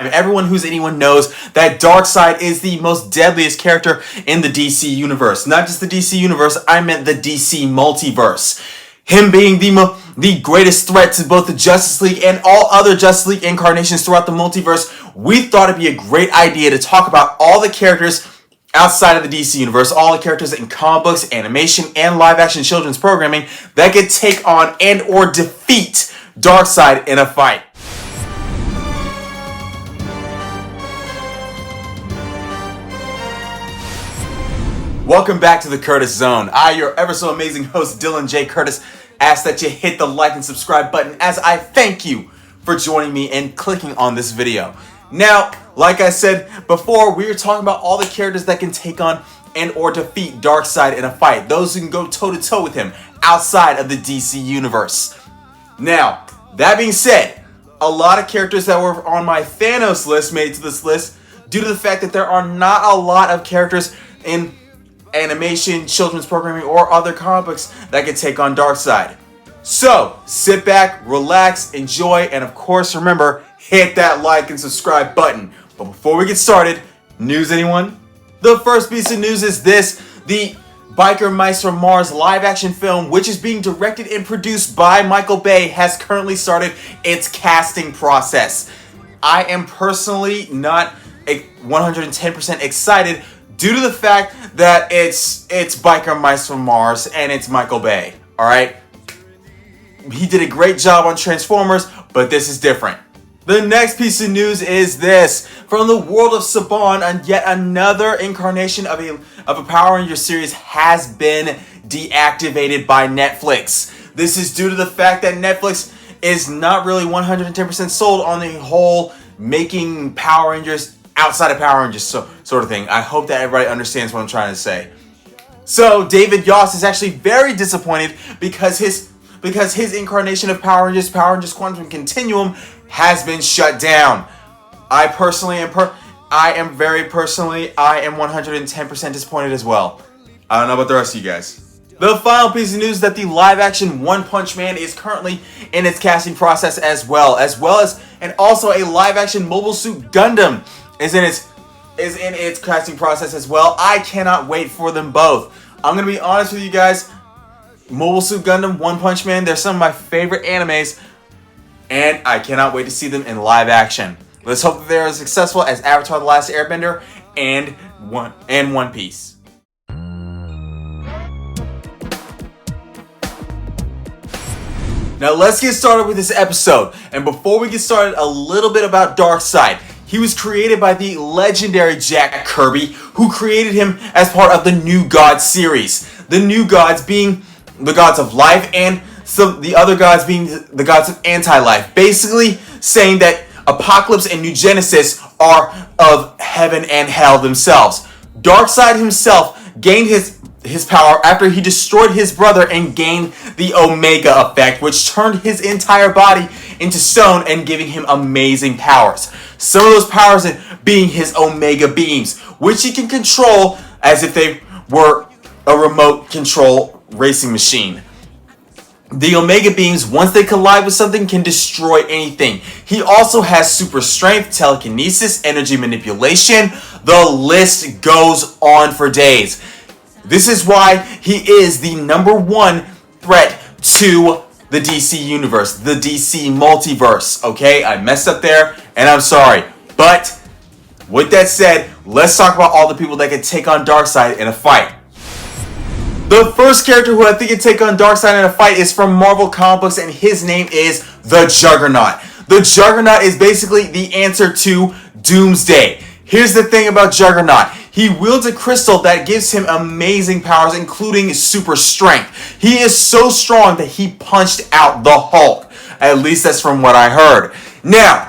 Everyone who's anyone knows that Darkseid is the most deadliest character in the DC universe. Not just the DC universe, I meant the DC multiverse. Him being the greatest threat to both the Justice League and all other Justice League incarnations throughout the multiverse, we thought it'd be a great idea to talk about all the characters outside of the DC universe, all the characters in comic books, animation, and live-action children's programming that could take on and or defeat Darkseid in a fight. Welcome back to the Curtis Zone. I, your ever so amazing host, Dylan J. Curtis, ask that you hit the like and subscribe button as I thank you for joining me and clicking on this video. Now, like I said before, we were talking about all the characters that can take on and or defeat Darkseid in a fight. Those who can go toe-to-toe with him outside of the DC universe. Now, that being said, a lot of characters that were on my Thanos list made it to this list due to the fact that there are not a lot of characters in animation, children's programming, or other comic books that can take on Darkseid. So, sit back, relax, enjoy, and of course remember, hit that like and subscribe button. But before we get started, news anyone? The first piece of news is this: the Biker Mice from Mars live-action film, which is being directed and produced by Michael Bay, has currently started its casting process. I am personally not 110% excited due to the fact that it's Biker Mice from Mars and it's Michael Bay, alright? He did a great job on Transformers, but this is different. The next piece of news is this: from the world of Saban, and yet another incarnation of a Power Rangers series has been deactivated by Netflix. This is due to the fact that Netflix is not really 110% sold on the whole making Power Rangers outside of Power Rangers sort of thing. I hope that everybody understands what I'm trying to say. So David Yost is actually very disappointed because his incarnation of Power Rangers Quantum Continuum has been shut down. I am 110% disappointed as well. I don't know about the rest of you guys. The final piece of news is that the live-action One Punch Man is currently in its casting process as well as also a live-action Mobile Suit Gundam is in its casting process as well. I cannot wait for them both. I'm gonna be honest with you guys. Mobile Suit Gundam, One Punch Man, they're some of my favorite animes, and I cannot wait to see them in live action. Let's hope that they're as successful as Avatar: The Last Airbender and One Piece. Now let's get started with this episode. And before we get started, a little bit about Darkseid. He was created by the legendary Jack Kirby, who created him as part of the New Gods series. The New Gods being the gods of life, and the other gods being the gods of anti-life. Basically saying that Apocalypse and New Genesis are of heaven and hell themselves. Darkseid himself gained his power after he destroyed his brother and gained the Omega effect, which turned his entire body into stone and giving him amazing powers. Some of those powers being his Omega beams, which he can control as if they were a remote control racing machine. The Omega beams, once they collide with something, can destroy anything. He also has super strength, telekinesis, energy manipulation. The list goes on for days. This is why he is the #1 threat to the DC universe, the DC multiverse. Okay, I messed up there, and I'm sorry. But with that said, let's talk about all the people that can take on Darkseid in a fight. The first character who I think can take on Darkseid in a fight is from Marvel Comic Books, and his name is the Juggernaut. The Juggernaut is basically the answer to Doomsday. Here's the thing about Juggernaut. He wields a crystal that gives him amazing powers, including super strength. He is so strong that he punched out the Hulk. At least that's from what I heard. Now,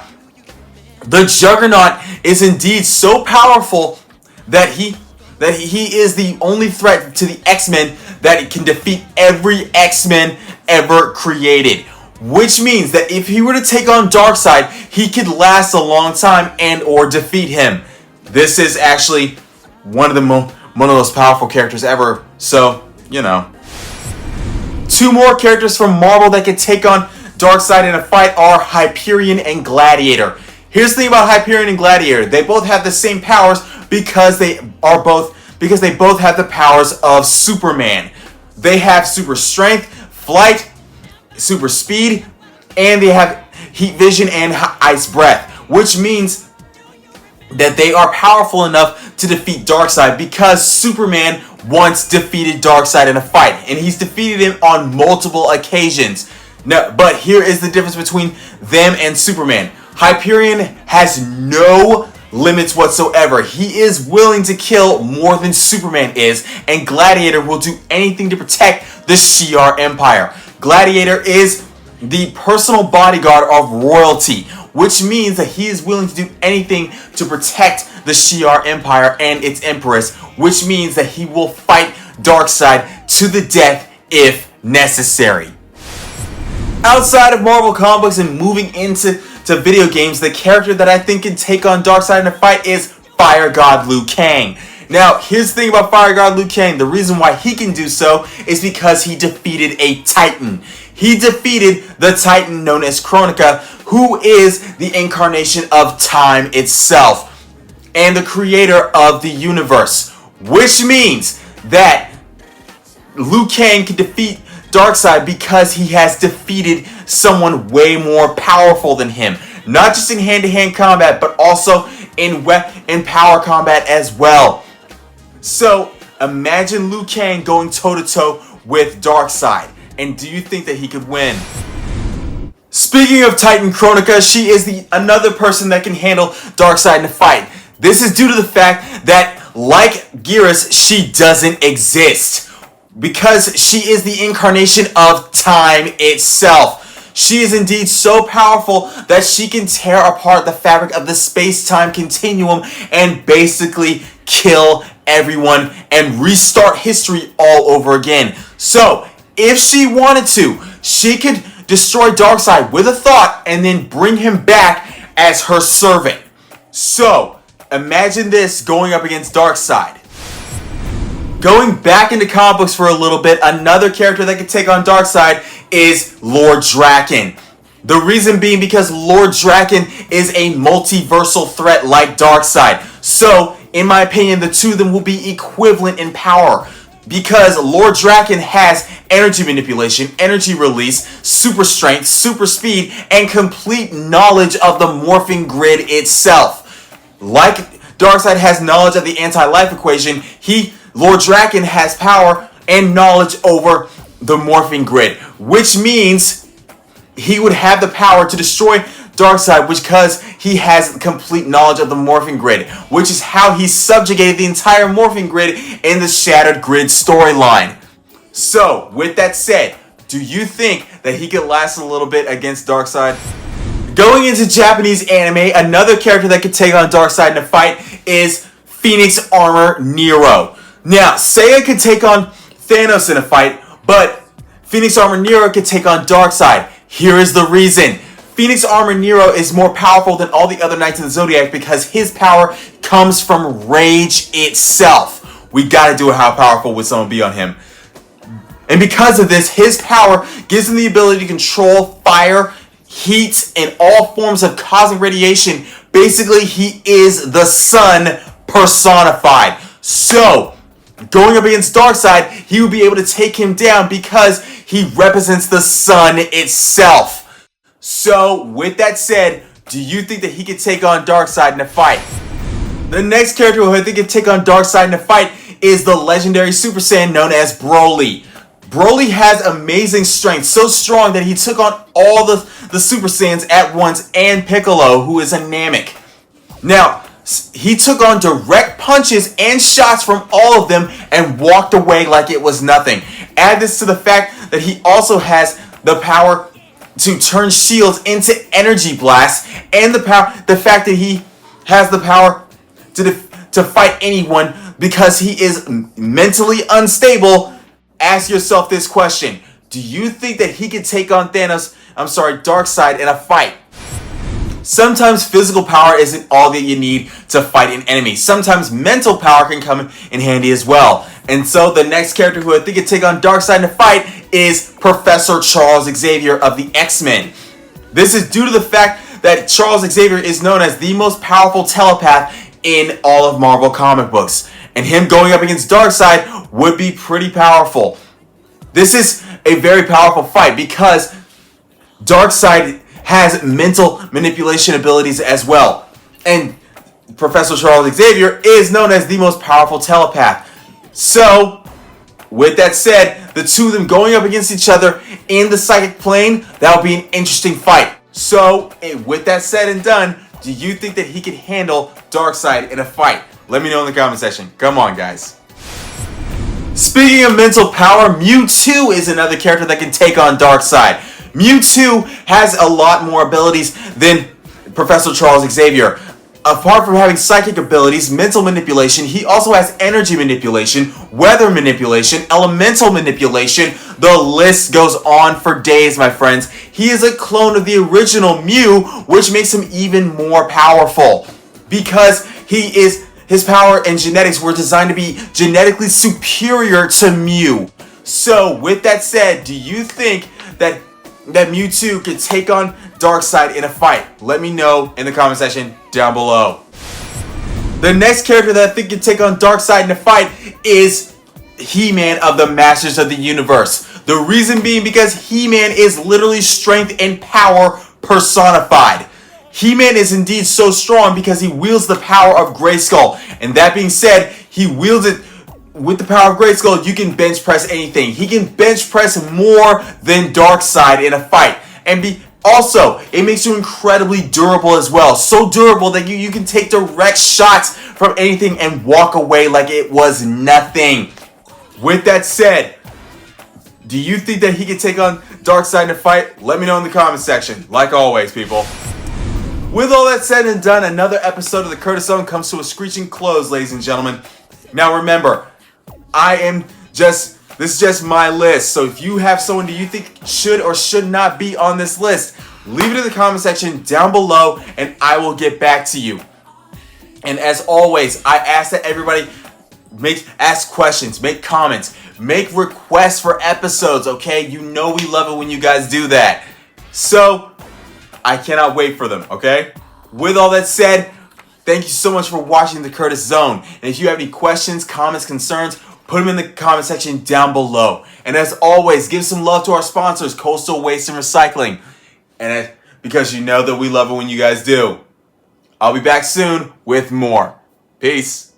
the Juggernaut is indeed so powerful that he is the only threat to the X-Men that can defeat every X-Men ever created. Which means that if he were to take on Darkseid, he could last a long time and or defeat him. This is actually one of the most powerful characters ever. So, you know. Two more characters from Marvel that can take on Darkseid in a fight are Hyperion and Gladiator. Here's the thing about Hyperion and Gladiator. They both have the same powers because they both have the powers of Superman. They have super strength, flight, super speed, and they have heat vision and ice breath, which means that they are powerful enough to defeat Darkseid because Superman once defeated Darkseid in a fight, and he's defeated him on multiple occasions. Now, but here is the difference between them and Superman. Hyperion has no limits whatsoever. He is willing to kill more than Superman is, and Gladiator will do anything to protect the Shi'ar Empire. Gladiator is the personal bodyguard of royalty, which means that he is willing to do anything to protect the Shi'ar Empire and its Empress, which means that he will fight Darkseid to the death if necessary. Outside of Marvel Comics and moving into video games, the character that I think can take on Darkseid in a fight is Fire God Liu Kang. Now, here's the thing about Fire God Liu Kang. The reason why he can do so is because he defeated a Titan. He defeated the Titan known as Kronika, who is the incarnation of time itself and the creator of the universe, which means that Liu Kang can defeat Darkseid because he has defeated someone way more powerful than him. Not just in hand-to-hand combat, but also in power combat as well. So, imagine Liu Kang going toe-to-toe with Darkseid. And do you think that he could win? Speaking of Titan Kronika, she is another person that can handle Darkseid in a fight. This is due to the fact that, like Geras, she doesn't exist. Because she is the incarnation of time itself. She is indeed so powerful that she can tear apart the fabric of the space-time continuum and basically kill everyone and restart history all over again. So, if she wanted to, she could destroy Darkseid with a thought and then bring him back as her servant. So, imagine this going up against Darkseid. Going back into comic books for a little bit, another character that can take on Darkseid is Lord Drakkon. The reason being because Lord Drakkon is a multiversal threat like Darkseid. So, in my opinion, the two of them will be equivalent in power. Because Lord Drakkon has energy manipulation, energy release, super strength, super speed, and complete knowledge of the morphing grid itself. Like Darkseid has knowledge of the anti-life equation, Lord Drakkon has power and knowledge over the morphing grid, which means he would have the power to destroy Darkseid because he has complete knowledge of the morphing grid, which is how he subjugated the entire morphing grid in the Shattered Grid storyline. So, with that said, do you think that he could last a little bit against Darkseid? Going into Japanese anime, another character that could take on Darkseid in a fight is Phoenix Armor Nero. Now, Seiya could take on Thanos in a fight, but Phoenix Armor Nero could take on Darkseid. Here is the reason. Phoenix Armor Nero is more powerful than all the other Knights of the Zodiac because his power comes from rage itself. We gotta do how powerful would someone be on him. And because of this, his power gives him the ability to control fire, heat, and all forms of cosmic radiation. Basically, he is the sun personified. So, going up against Darkseid, he will be able to take him down because he represents the sun itself. So, with that said, do you think that he could take on Darkseid in a fight? The next character who I think could take on Darkseid in a fight is the legendary Super Saiyan known as Broly. Broly has amazing strength, so strong that he took on all the Super Saiyans at once and Piccolo, who is a Namek. Now, he took on direct punches and shots from all of them and walked away like it was nothing. Add this to the fact that he also has the power to turn shields into energy blasts, and the fact that he has the power to fight anyone because he is mentally unstable. Ask yourself this question: do you think that he could take on Darkseid in a fight? Sometimes physical power isn't all that you need to fight an enemy. Sometimes mental power can come in handy as well. And so the next character who I think could take on Darkseid in a fight is Professor Charles Xavier of the X-Men. This is due to the fact that Charles Xavier is known as the most powerful telepath in all of Marvel comic books. And him going up against Darkseid would be pretty powerful. This is a very powerful fight because Darkseid has mental manipulation abilities as well. And Professor Charles Xavier is known as the most powerful telepath. So, with that said, the two of them going up against each other in the psychic plane, that would be an interesting fight. So, with that said and done, do you think that he can handle Darkseid in a fight? Let me know in the comment section. Come on, guys. Speaking of mental power, Mewtwo is another character that can take on Darkseid. Mewtwo has a lot more abilities than Professor Charles Xavier. Apart from having psychic abilities, mental manipulation, he also has energy manipulation, weather manipulation, elemental manipulation. The list goes on for days, my friends. He is a clone of the original Mew, which makes him even more powerful. Because his power and genetics were designed to be genetically superior to Mew. So, with that said, do you think that Mewtwo could take on Darkseid in a fight? Let me know in the comment section down below. The next character that I think can take on Darkseid in a fight is He-Man of the Masters of the Universe. The reason being because He-Man is literally strength and power personified. He-Man is indeed so strong because he wields the power of Grayskull. And that being said, he wields it with the power of Grayskull. You can bench press anything. He can bench press more than Darkseid in a fight. And also, it makes you incredibly durable as well. So durable that you can take direct shots from anything and walk away like it was nothing. With that said, do you think that he can take on Darkseid in a fight? Let me know in the comment section. Like always, people. With all that said and done, another episode of the Curtis Zone comes to a screeching close, ladies and gentlemen. Now remember, this is just my list. So if you have someone that you think should or should not be on this list, leave it in the comment section down below and I will get back to you. And as always, I ask that everybody ask questions, make comments, make requests for episodes, okay? You know we love it when you guys do that. So, I cannot wait for them, okay? With all that said, thank you so much for watching the Curtis Zone. And if you have any questions, comments, concerns, put them in the comment section down below. And as always, give some love to our sponsors, Coastal Waste and Recycling. And because you know that we love it when you guys do. I'll be back soon with more. Peace.